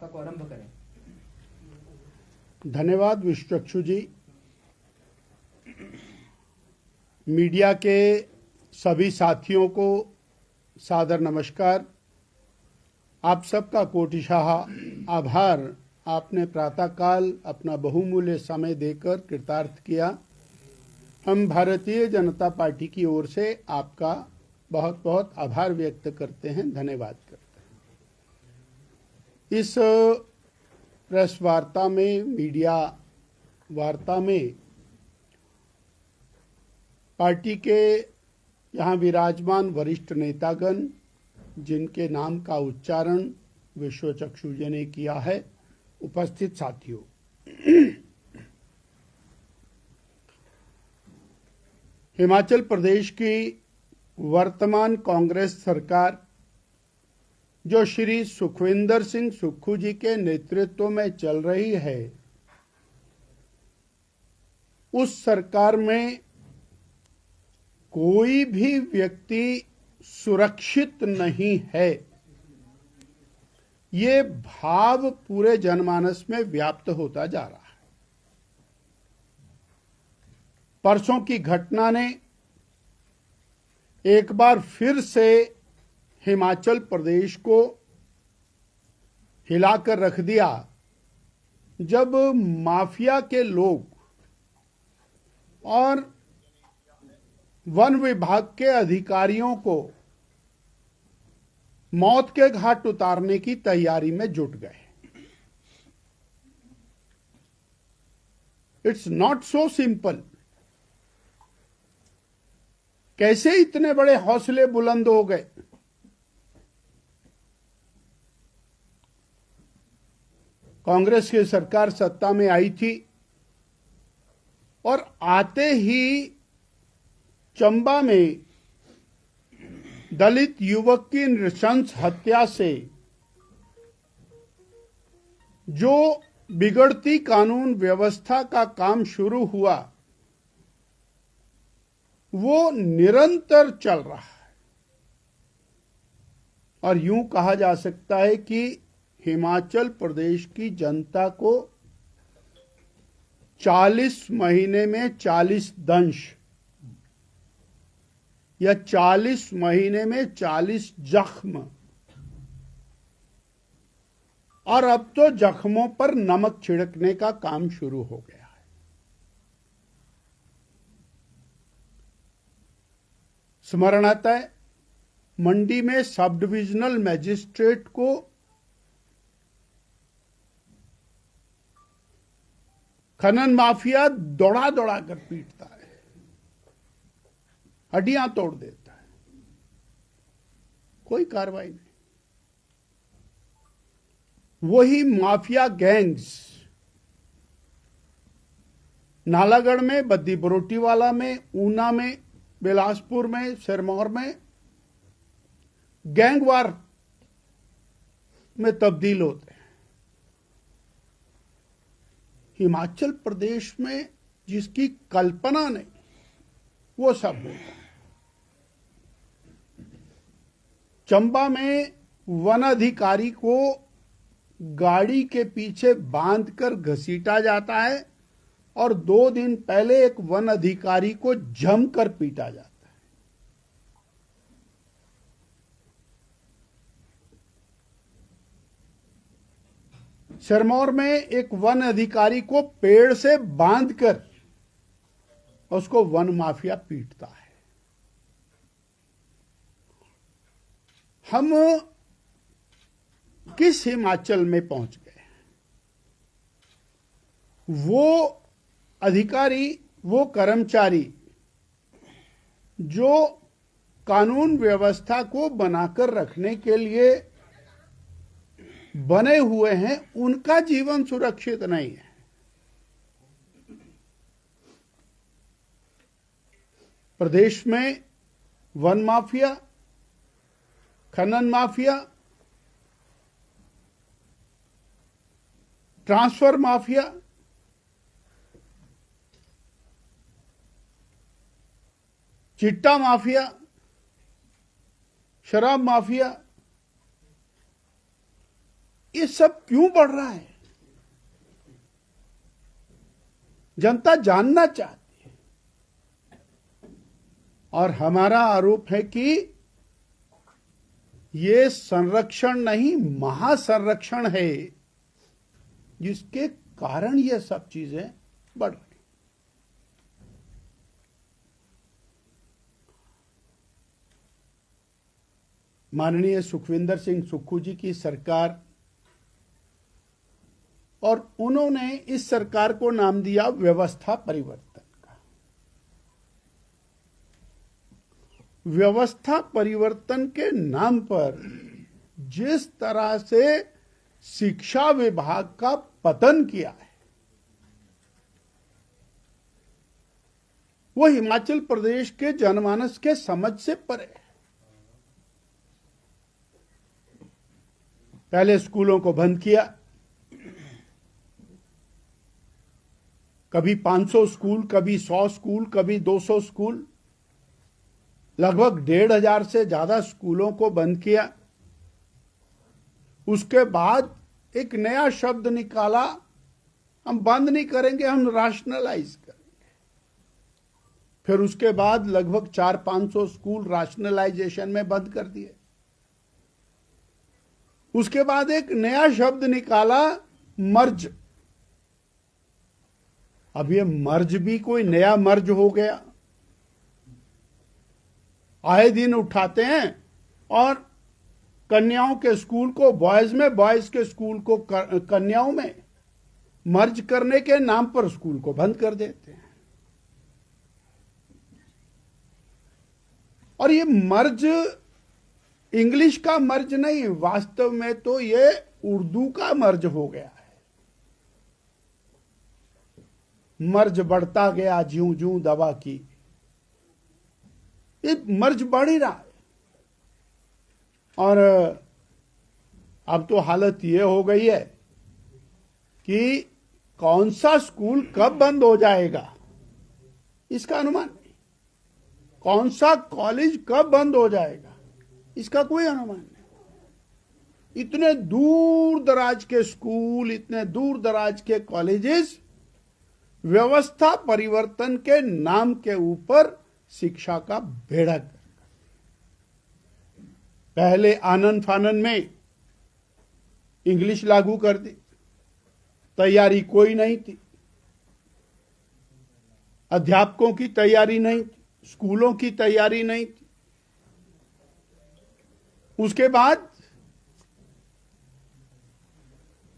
को आरंभ करें। धन्यवाद विश्वचक्षु जी। मीडिया के सभी साथियों को सादर नमस्कार। आप सबका कोटिशाह आभार। आपने प्रातःकाल अपना बहुमूल्य समय देकर कृतार्थ किया। हम भारतीय जनता पार्टी की ओर से आपका बहुत बहुत आभार व्यक्त करते हैं, धन्यवाद करते हैं। इस प्रेस वार्ता में, मीडिया वार्ता में पार्टी के यहाँ विराजमान वरिष्ठ नेतागण, जिनके नाम का उच्चारण विश्वचक्षु जी ने किया है, उपस्थित साथियों, हिमाचल प्रदेश की वर्तमान कांग्रेस सरकार, जो श्री सुखविंदर सिंह सुक्खू जी के नेतृत्व में चल रही है, उस सरकार में कोई भी व्यक्ति सुरक्षित नहीं है। ये भाव पूरे जनमानस में व्याप्त होता जा रहा है। परसों की घटना ने एक बार फिर से हिमाचल प्रदेश को हिलाकर रख दिया, जब माफिया के लोग और वन विभाग के अधिकारियों को मौत के घाट उतारने की तैयारी में जुट गए। It's not so simple. कैसे इतने बड़े हौसले बुलंद हो गए? कांग्रेस की सरकार सत्ता में आई थी और आते ही चंबा में दलित युवक की नृशंस हत्या से जो बिगड़ती कानून व्यवस्था का काम शुरू हुआ, वो निरंतर चल रहा है। और यूं कहा जा सकता है कि हिमाचल प्रदेश की जनता को 40 महीने में 40 दंश या 40 महीने में 40 जख्म, और अब तो जख्मों पर नमक छिड़कने का काम शुरू हो गया है। स्मरण आता है, मंडी में सब डिविजनल मैजिस्ट्रेट को खनन माफिया दौड़ा दौड़ा कर पीटता है, हड्डियां तोड़ देता है, कोई कार्रवाई नहीं। वही माफिया गैंग्स नालागढ़ में, बद्दी बरोटीवाला में, ऊना में, बिलासपुर में, सिरमौर में गैंगवार में तब्दील होते हैं। हिमाचल प्रदेश में जिसकी कल्पना नहीं, वो सब होता है। चंबा में वन अधिकारी को गाड़ी के पीछे बांधकर घसीटा जाता है और 2 दिन पहले एक वन अधिकारी को जमकर पीटा जाता है। सिरमौर में एक वन अधिकारी को पेड़ से बांधकर उसको वन माफिया पीटता है। हम किस हिमाचल में पहुंच गए? वो अधिकारी, वो कर्मचारी जो कानून व्यवस्था को बनाकर रखने के लिए बने हुए हैं, उनका जीवन सुरक्षित नहीं है। प्रदेश में वन माफिया, खनन माफिया, ट्रांसफर माफिया, चिट्टा माफिया, शराब माफिया, ये सब क्यों बढ़ रहा है? जनता जानना चाहती है। और हमारा आरोप है कि ये संरक्षण नहीं, महासंरक्षण है, जिसके कारण ये सब चीजें बढ़ रही। माननीय सुखविंदर सिंह सुक्खू जी की सरकार, और उन्होंने इस सरकार को नाम दिया व्यवस्था परिवर्तन का। व्यवस्था परिवर्तन के नाम पर जिस तरह से शिक्षा विभाग का पतन किया है, वो हिमाचल प्रदेश के जनमानस के समझ से परे है। पहले स्कूलों को बंद किया, कभी 500 स्कूल, कभी 100 स्कूल, कभी 200 स्कूल, लगभग 1,500 से ज्यादा स्कूलों को बंद किया। उसके बाद एक नया शब्द निकाला, हम बंद नहीं करेंगे, हम राशनलाइज करेंगे। फिर उसके बाद लगभग 400-500 स्कूल राशनलाइजेशन में बंद कर दिए। उसके बाद एक नया शब्द निकाला, मर्ज। अब ये मर्ज भी कोई नया मर्ज हो गया। आए दिन उठाते हैं और कन्याओं के स्कूल को बॉयज में, बॉयज के स्कूल को कन्याओं में मर्ज करने के नाम पर स्कूल को बंद कर देते हैं। और ये मर्ज इंग्लिश का मर्ज नहीं, वास्तव में तो ये उर्दू का मर्ज हो गया है। मर्ज बढ़ता गया ज्यों ज्यों दवा की, ये मर्ज बढ़ ही रहा है। और अब तो हालत ये हो गई है कि कौन सा स्कूल कब बंद हो जाएगा इसका अनुमान नहीं, कौन सा कॉलेज कब बंद हो जाएगा इसका कोई अनुमान नहीं। इतने दूर दराज के स्कूल, इतने दूर दराज के कॉलेजेस व्यवस्था परिवर्तन के नाम के ऊपर शिक्षा का बेड़ा कर। पहले आनन फानन में इंग्लिश लागू कर दी, तैयारी कोई नहीं थी, अध्यापकों की तैयारी नहीं थी, स्कूलों की तैयारी नहीं थी। उसके बाद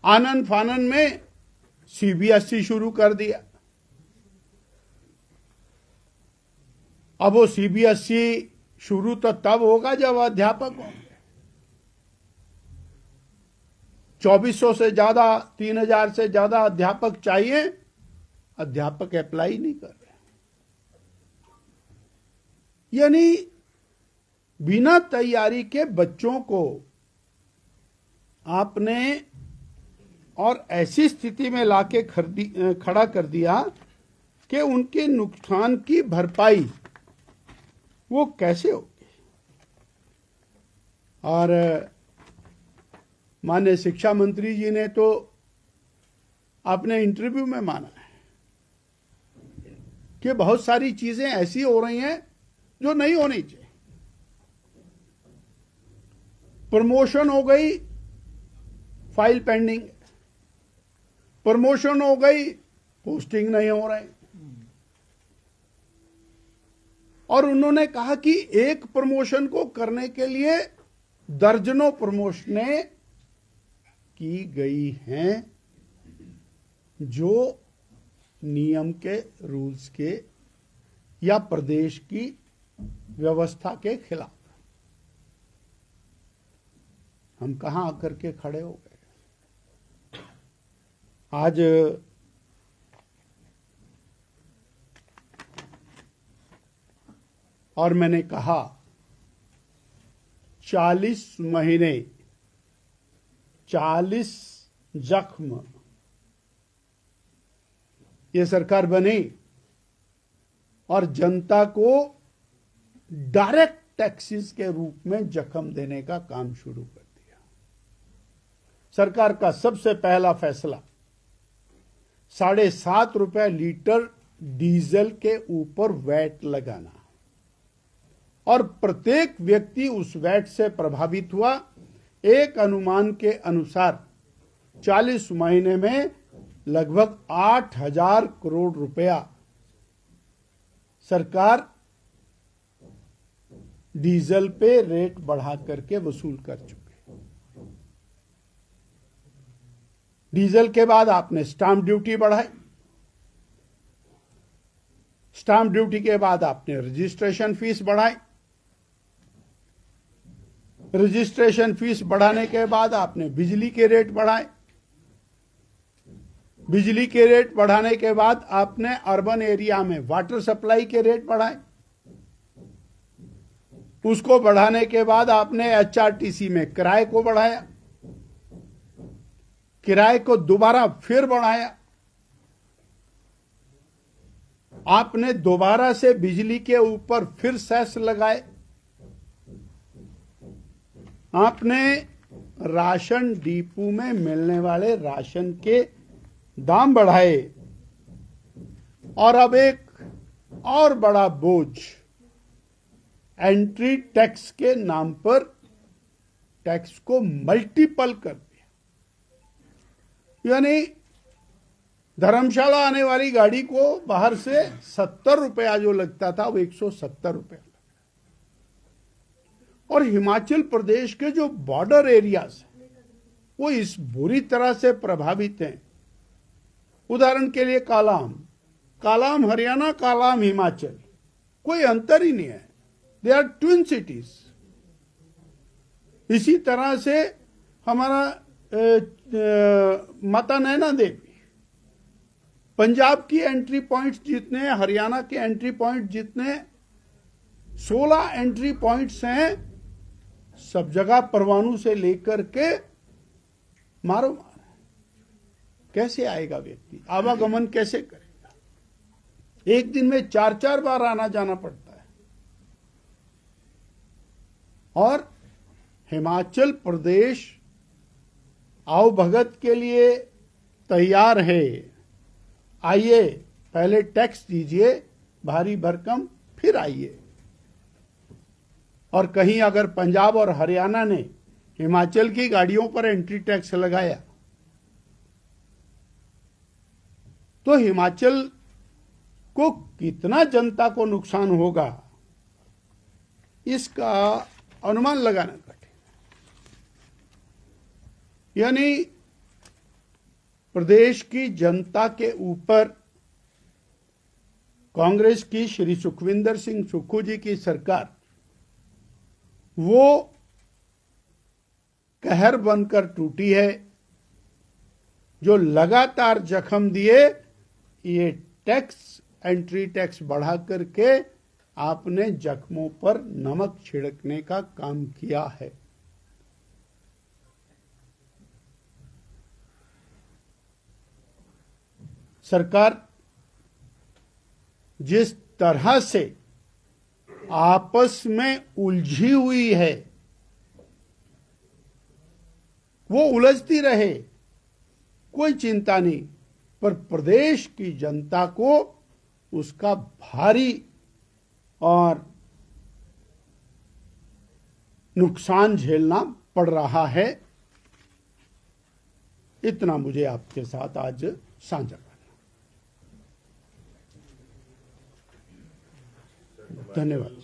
आनन फानन में सीबीएसई शुरू कर दिया। अब वो सीबीएसई शुरू तो तब होगा जब अध्यापक होंगे। 2400 से ज्यादा, 3000 से ज्यादा अध्यापक चाहिए, अध्यापक अप्लाई नहीं कर रहे। यानी बिना तैयारी के बच्चों को आपने और ऐसी स्थिति में लाके खड़ा कर दिया कि उनके नुकसान की भरपाई वो कैसे होगी। और माननीय शिक्षा मंत्री जी ने तो अपने इंटरव्यू में माना है कि बहुत सारी चीजें ऐसी हो रही हैं जो नहीं होनी चाहिए। प्रमोशन हो गई, फाइल पेंडिंग, प्रमोशन हो गई, पोस्टिंग नहीं हो रहे। और उन्होंने कहा कि एक प्रमोशन को करने के लिए दर्जनों प्रमोशनें की गई हैं जो नियम के, रूल्स के या प्रदेश की व्यवस्था के खिलाफ। हम कहां आकर के खड़े हो गए। आज और मैंने कहा 40 महीने, 40 जख्म ये सरकार बनी और जनता को डायरेक्ट टैक्सेस के रूप में जख्म देने का काम शुरू कर दिया। सरकार का सबसे पहला फैसला 7.5 रुपए लीटर डीजल के ऊपर वैट लगाना, और प्रत्येक व्यक्ति उस वैट से प्रभावित हुआ। एक अनुमान के अनुसार 40 महीने में लगभग 8,000 करोड़ रुपया सरकार डीजल पे रेट बढ़ा करके वसूल कर चुके। डीजल के बाद आपने स्टाम्प ड्यूटी बढ़ाई, स्टाम्प ड्यूटी के बाद आपने रजिस्ट्रेशन फीस बढ़ाई, रजिस्ट्रेशन फीस बढ़ाने के बाद आपने बिजली के रेट बढ़ाए, बिजली के रेट बढ़ाने के बाद आपने अर्बन एरिया में वाटर सप्लाई के रेट बढ़ाए, उसको बढ़ाने के बाद आपने एचआरटीसी में किराए को बढ़ाया, किराए को दोबारा फिर बढ़ाया, आपने दोबारा से बिजली के ऊपर फिर सेस लगाए, आपने राशन डिपो में मिलने वाले राशन के दाम बढ़ाए, और अब एक और बड़ा बोझ एंट्री टैक्स के नाम पर टैक्स को मल्टीपल कर दिया। यानी धर्मशाला आने वाली गाड़ी को बाहर से 70 रुपया जो लगता था वो 170 रुपया। और हिमाचल प्रदेश के जो बॉर्डर एरियाज हैं वो इस बुरी तरह से प्रभावित हैं। उदाहरण के लिए कालाम हरियाणा, कालाम हिमाचल, कोई अंतर ही नहीं है, दे आर ट्विन सिटीज। इसी तरह से हमारा माता नैना देवी, पंजाब की एंट्री पॉइंट्स जितने, हरियाणा के एंट्री पॉइंट जितने, 16 एंट्री पॉइंट्स हैं, सब जगह परवाणु से लेकर के मारो मार। कैसे आएगा व्यक्ति, आवागमन कैसे करेगा? एक दिन में 4-4 बार आना जाना पड़ता है। और हिमाचल प्रदेश आओ भगत के लिए तैयार है। आइए, पहले टैक्स दीजिए भारी भरकम, फिर आइए। और कहीं अगर पंजाब और हरियाणा ने हिमाचल की गाड़ियों पर एंट्री टैक्स लगाया तो हिमाचल को कितना जनता को नुकसान होगा, इसका अनुमान लगाना कठिन। यानी प्रदेश की जनता के ऊपर कांग्रेस की श्री सुखविंदर सिंह सुक्खू जी की सरकार वो कहर बनकर टूटी है, जो लगातार जख्म दिए। ये टैक्स, एंट्री टैक्स बढ़ा करके आपने जख्मों पर नमक छिड़कने का काम किया है। सरकार जिस तरह से आपस में उलझी हुई है, वो उलझती रहे, कोई चिंता नहीं, पर प्रदेश की जनता को उसका भारी और नुकसान झेलना पड़ रहा है। इतना मुझे आपके साथ आज साझा करना। धन्यवाद।